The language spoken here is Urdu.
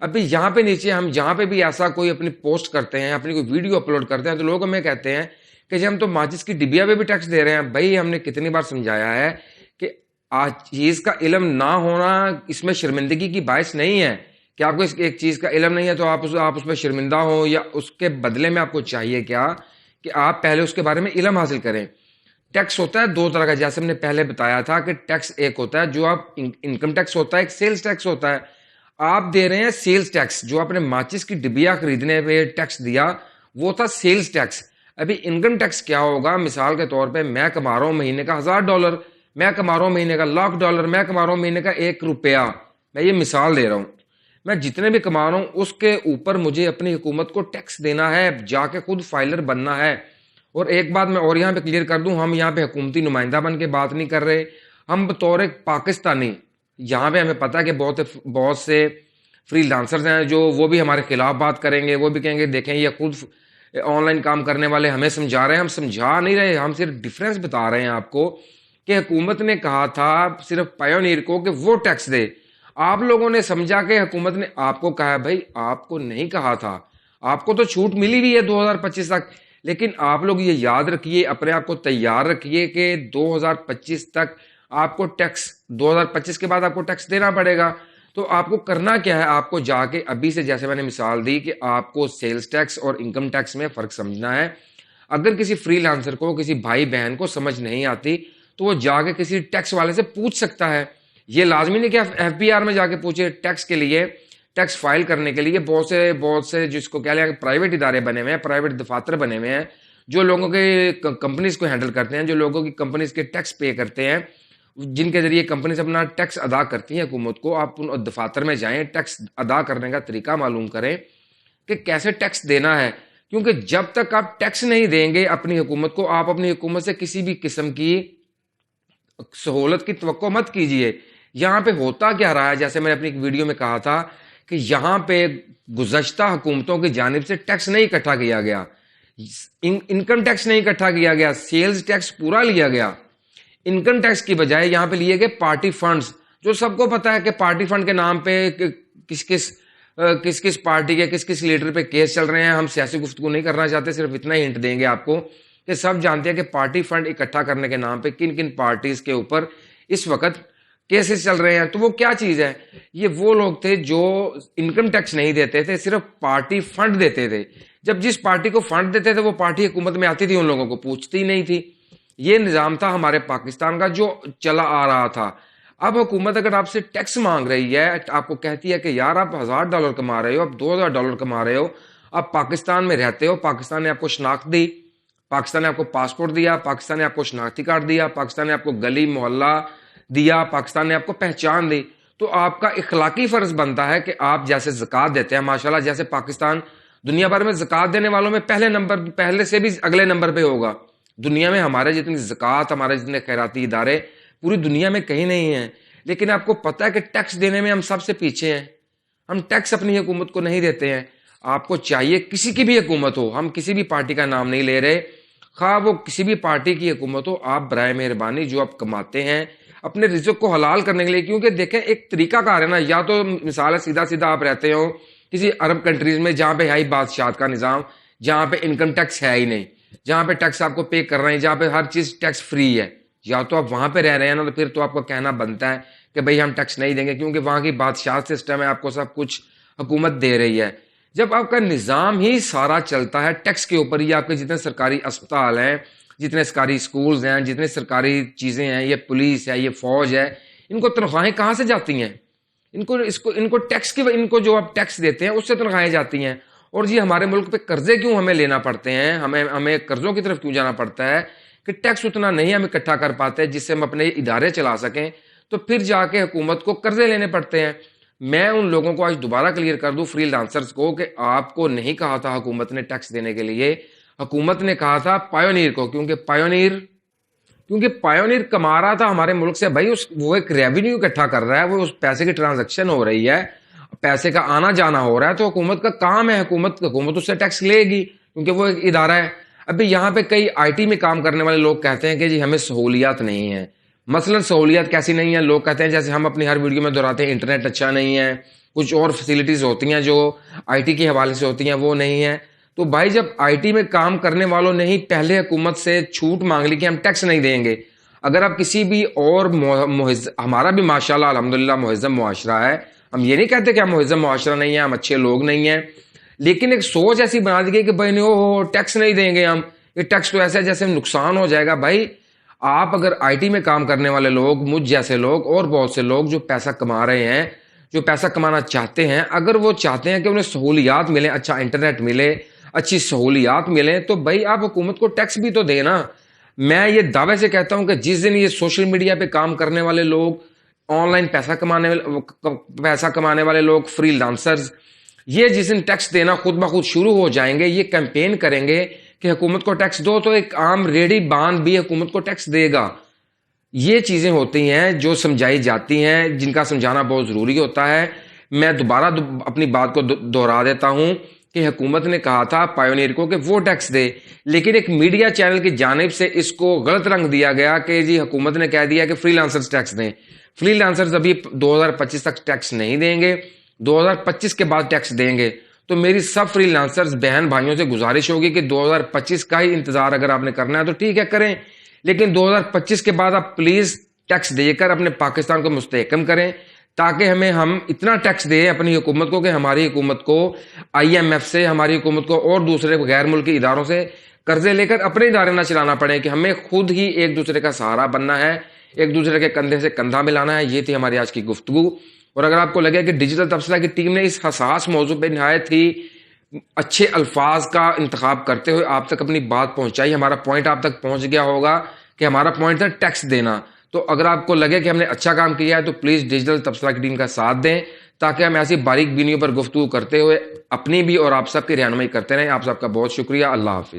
ابھی یہاں پہ نیچے ہم جہاں پہ بھی ایسا کوئی اپنی پوسٹ کرتے ہیں, اپنی کوئی ویڈیو اپلوڈ کرتے ہیں, تو لوگ ہمیں کہتے ہیں کہ جی ہم تو ماچس کی ڈبیا پہ بھی ٹیکس دے رہے ہیں. بھائی ہم نے کتنی بار سمجھایا ہے کہ آج چیز کا علم نہ ہونا اس میں شرمندگی کی باعث نہیں ہے کہ آپ کو ایک چیز کا علم نہیں ہے تو آپ اس میں شرمندہ ہوں, یا اس کے بدلے میں آپ کو چاہیے کیا کہ آپ پہلے اس کے بارے میں علم حاصل کریں. ٹیکس ہوتا ہے دو طرح کا, جیسے ہم نے پہلے بتایا تھا کہ ٹیکس ایک ہوتا ہے جو آپ انکم ٹیکس ہوتا ہے, ایک سیلز ٹیکس ہوتا ہے. آپ دے رہے ہیں سیلز ٹیکس, جو آپ نے ماچس کی ڈبیا خریدنے پہ ٹیکس دیا وہ تھا سیلز ٹیکس. ابھی انکم ٹیکس کیا ہوگا؟ مثال کے طور پہ میں کما رہا ہوں مہینے کا $1000, میں کما رہا ہوں مہینے کا $1,00,000, میں کما رہا ہوں مہینے کا ₹1. میں یہ مثال دے رہا ہوں. میں جتنے بھی کما رہا ہوں اس کے اوپر مجھے اپنی حکومت کو ٹیکس دینا ہے, جا کے خود فائلر بننا ہے. اور ایک بات میں اور یہاں پہ کلیئر کر دوں, ہم یہاں پہ حکومتی نمائندہ بن کے بات نہیں کر رہے. ہم بطور ایک پاکستانی, یہاں پہ ہمیں پتا ہے کہ بہت سے فری لانسرز ہیں جو وہ بھی ہمارے خلاف بات کریں گے, وہ بھی کہیں گے دیکھیں یہ خود آن لائن کام کرنے والے ہمیں سمجھا رہے ہیں. ہم سمجھا نہیں رہے, ہم صرف ڈفرینس بتا رہے ہیں آپ کو کہ حکومت نے کہا تھا صرف پائونیر کو کہ وہ ٹیکس دے. آپ لوگوں نے سمجھا کہ حکومت نے آپ کو کہا. بھائی آپ کو نہیں کہا تھا, آپ کو تو چھوٹ ملی بھی ہے 2025 تک, لیکن آپ لوگ یہ یاد رکھیے, اپنے آپ کو تیار رکھیے کہ 2025 تک آپ کو ٹیکس, 2025 کے بعد آپ کو ٹیکس دینا پڑے گا. تو آپ کو کرنا کیا ہے, آپ کو جا کے ابھی سے, جیسے میں نے مثال دی کہ آپ کو سیلز ٹیکس اور انکم ٹیکس میں فرق سمجھنا ہے. اگر کسی فری لانسر کو, کسی بھائی بہن کو سمجھ نہیں آتی تو وہ جا کے کسی ٹیکس والے سے پوچھ سکتا ہے. یہ لازمی نہیں کہ ایف بی آر میں جا کے پوچھے. ٹیکس کے لیے, ٹیکس فائل کرنے کے لیے بہت سے جس کو کہہ لیں پرائیویٹ ادارے بنے ہوئے ہیں, پرائیویٹ دفاتر بنے ہوئے ہیں, جو لوگوں کے کمپنیز کو ہینڈل کرتے ہیں, جو لوگوں کی کمپنیز کے ٹیکس پے کرتے ہیں, جن کے ذریعے کمپنیز اپنا ٹیکس ادا کرتی ہیں حکومت کو. آپ ان دفاتر میں جائیں, ٹیکس ادا کرنے کا طریقہ معلوم کریں کہ کیسے ٹیکس دینا ہے. کیونکہ جب تک آپ ٹیکس نہیں دیں گے اپنی حکومت کو, آپ اپنی حکومت سے کسی بھی قسم کی سہولت کی توقع مت کیجیے. یہاں پہ ہوتا کیا رہا ہے, جیسے میں نے اپنی ایک ویڈیو میں کہا تھا کہ یہاں پہ گزشتہ حکومتوں کی جانب سے ٹیکس نہیں اکٹھا کیا گیا, انکم ٹیکس نہیں اکٹھا کیا گیا, سیلز ٹیکس پورا لیا گیا. انکم ٹیکس کی بجائے یہاں پہ لیے گئے پارٹی فنڈز, جو سب کو پتا ہے کہ پارٹی فنڈ کے نام پہ کس کس پارٹی کے کس کس لیڈر پہ کیس چل رہے ہیں. ہم سیاسی گفتگو نہیں کرنا چاہتے, صرف اتنا ہی ہنٹ دیں گے آپ کو کہ سب جانتے ہیں کہ پارٹی فنڈ اکٹھا کرنے کے نام پہ کن کن پارٹیز کے اوپر اس وقت کیسز چل رہے ہیں. تو وہ کیا چیز ہے؟ یہ وہ لوگ تھے جو انکم ٹیکس نہیں دیتے تھے, صرف پارٹی فنڈ دیتے تھے. جب جس پارٹی کو فنڈ دیتے تھے وہ پارٹی حکومت میں آتی تھی, ان لوگوں کو پوچھتی نہیں تھی. یہ نظام تھا ہمارے پاکستان کا جو چلا آ رہا تھا. اب حکومت اگر آپ سے ٹیکس مانگ رہی ہے, آپ کو کہتی ہے کہ یار آپ $1000 کما رہے ہو, آپ $2000 کما رہے ہو, آپ پاکستان میں رہتے ہو, پاکستان نے آپ کو شناخت دی, پاکستان نے آپ کو پاسپورٹ دیا, پاکستان نے آپ کو شناختی کارڈ دیا, پاکستان نے آپ کو گلی محلہ دیا, پاکستان نے آپ کو پہچان دی, تو آپ کا اخلاقی فرض بنتا ہے کہ آپ جیسے زکوٰۃ دیتے ہیں, ماشاءاللہ جیسے پاکستان دنیا بھر میں زکوٰۃ دینے والوں میں پہلے سے بھی اگلے نمبر پہ ہوگا. دنیا میں ہمارے جتنی زکوٰۃ, ہمارے جتنے خیراتی ادارے پوری دنیا میں کہیں نہیں ہیں. لیکن آپ کو پتہ ہے کہ ٹیکس دینے میں ہم سب سے پیچھے ہیں. ہم ٹیکس اپنی حکومت کو نہیں دیتے ہیں. آپ کو چاہیے, کسی کی بھی حکومت ہو, ہم کسی بھی پارٹی کا نام نہیں لے رہے, خواہ وہ کسی بھی پارٹی کی حکومت ہو, آپ برائے مہربانی جو آپ کماتے ہیں اپنے رزق کو حلال کرنے کے لیے, کیونکہ دیکھیں ایک طریقہ کار ہے نا, یا تو مثال ہے سیدھا آپ رہتے ہو کسی عرب کنٹریز میں جہاں پہ ہے ہی بادشاہت کا نظام, جہاں پہ انکم ٹیکس ہے ہی نہیں, جہاں پہ ٹیکس آپ کو پے کر رہے ہیں, جہاں پہ ہر چیز ٹیکس فری ہے, یا تو آپ وہاں پہ رہ رہے ہیں نا, تو پھر تو آپ کو کہنا بنتا ہے کہ بھئی ہم ٹیکس نہیں دیں گے, کیونکہ وہاں کی بادشاہت سسٹم ہے, آپ کو سب کچھ حکومت دے رہی ہے. جب آپ کا نظام ہی سارا چلتا ہے ٹیکس کے اوپر, یہ آپ کے جتنے سرکاری اسپتال ہیں, جتنے سرکاری اسکولز ہیں, جتنے سرکاری چیزیں ہیں, یہ پولیس ہے, یہ فوج ہے, ان کو تنخواہیں کہاں سے جاتی ہیں؟ ان کو ٹیکس کی, ان کو جو آپ ٹیکس دیتے ہیں اس سے تنخواہیں جاتی ہیں. اور جی ہمارے ملک پہ قرضے کیوں ہمیں لینا پڑتے ہیں, ہمیں قرضوں کی طرف کیوں جانا پڑتا ہے کہ ٹیکس اتنا نہیں ہم اکٹھا کر پاتے جس سے ہم اپنے ادارے چلا سکیں, تو پھر جا کے حکومت کو قرضے لینے پڑتے ہیں. میں ان لوگوں کو آج دوبارہ کلیئر کر دوں, فری لانسرز کو, کہ آپ کو نہیں کہا تھا حکومت نے ٹیکس دینے کے لیے, حکومت نے کہا تھا پائونیر کو, کیونکہ پائونیر کما رہا تھا ہمارے ملک سے. بھائی وہ ایک ریونیو اکٹھا کر رہا ہے, وہ اس پیسے کی ٹرانزیکشن ہو رہی ہے, پیسے کا آنا جانا ہو رہا ہے, تو حکومت کا کام ہے, حکومت اس سے ٹیکس لے گی کیونکہ وہ ایک ادارہ ہے. ابھی یہاں پہ کئی آئی ٹی میں کام کرنے والے لوگ کہتے ہیں کہ جی ہمیں سہولیات نہیں ہیں. مثلا سہولیات کیسی نہیں ہے؟ لوگ کہتے ہیں, جیسے ہم اپنی ہر ویڈیو میں دہراتے ہیں, انٹرنیٹ اچھا نہیں ہے, کچھ اور فیسلٹیز ہوتی ہیں جو آئی ٹی کے حوالے سے ہوتی ہیں وہ نہیں ہیں. تو بھائی جب آئی ٹی میں کام کرنے والوں نے ہی پہلے حکومت سے چھوٹ مانگ لی کہ ہم ٹیکس نہیں دیں گے. اگر آپ کسی بھی اور ہمارا بھی ماشاءاللہ الحمدللہ مہذب معاشرہ ہے, ہم یہ نہیں کہتے کہ ہم مہذب معاشرہ نہیں ہیں, ہم اچھے لوگ نہیں ہیں, لیکن ایک سوچ ایسی بنا دی گئی کہ بھائی نہیں ٹیکس نہیں دیں گے ہم, یہ ٹیکس تو ایسا جیسے نقصان ہو جائے گا. بھائی آپ اگر آئی ٹی میں کام کرنے والے لوگ, مجھ جیسے لوگ اور بہت سے لوگ جو پیسہ کما رہے ہیں, جو پیسہ کمانا چاہتے ہیں, اگر وہ چاہتے ہیں کہ انہیں سہولیات ملیں, اچھا انٹرنیٹ ملے, اچھی سہولیات ملیں, تو بھائی آپ حکومت کو ٹیکس بھی تو دیں نا. میں یہ دعوے سے کہتا ہوں کہ جس دن یہ سوشل میڈیا پہ کام کرنے والے لوگ, آن لائن پیسہ کمانے والے لوگ, فری لانسرز, یہ جس دن ٹیکس دینا خود بخود شروع ہو جائیں گے, یہ کیمپین کریں گے کہ حکومت کو ٹیکس دو, تو ایک عام ریڈی بان بھی حکومت کو ٹیکس دے گا. یہ چیزیں ہوتی ہیں جو سمجھائی جاتی ہیں, جن کا سمجھانا بہت ضروری ہوتا ہے. میں دوبارہ اپنی بات کو دوہرا دیتا ہوں کہ حکومت نے کہا تھا پائونیئر کو کہ وہ ٹیکس دے, لیکن ایک میڈیا چینل کی جانب سے اس کو غلط رنگ دیا گیا کہ جی حکومت نے کہہ دیا کہ فری لانسرز ٹیکس دیں. فری لانسرز ابھی 2025 تک ٹیکس نہیں دیں گے, 2025 کے بعد ٹیکس دیں گے. تو میری سب فری لانسرز بہن بھائیوں سے گزارش ہوگی کہ 2025 کا ہی انتظار اگر آپ نے کرنا ہے تو ٹھیک ہے کریں, لیکن 2025 کے بعد آپ پلیز ٹیکس دے کر اپنے پاکستان کو مستحکم کریں, تاکہ ہم اتنا ٹیکس دیں اپنی حکومت کو کہ ہماری حکومت کو آئی ایم ایف سے, ہماری حکومت کو اور دوسرے غیر ملکی اداروں سے قرضے لے کر اپنے ادارے نہ چلانا پڑے, کہ ہمیں خود ہی ایک دوسرے کا سہارا بننا ہے, ایک دوسرے کے کندھے سے کندھا ملانا ہے. یہ تھی ہماری آج کی گفتگو. اور اگر آپ کو لگے کہ ڈیجیٹل تبصرہ کی ٹیم نے اس حساس موضوع پہ نہایت ہی اچھے الفاظ کا انتخاب کرتے ہوئے آپ تک اپنی بات پہنچائی, ہمارا پوائنٹ آپ تک پہنچ گیا ہوگا کہ ہمارا پوائنٹ تھا ٹیکس دینا, تو اگر آپ کو لگے کہ ہم نے اچھا کام کیا ہے تو پلیز ڈیجیٹل تبصرہ کی ٹیم کا ساتھ دیں, تاکہ ہم ایسی باریک بینیوں پر گفتگو کرتے ہوئے اپنی بھی اور آپ سب کی رہنمائی کرتے رہیں. آپ سب کا بہت شکریہ. اللہ حافظ.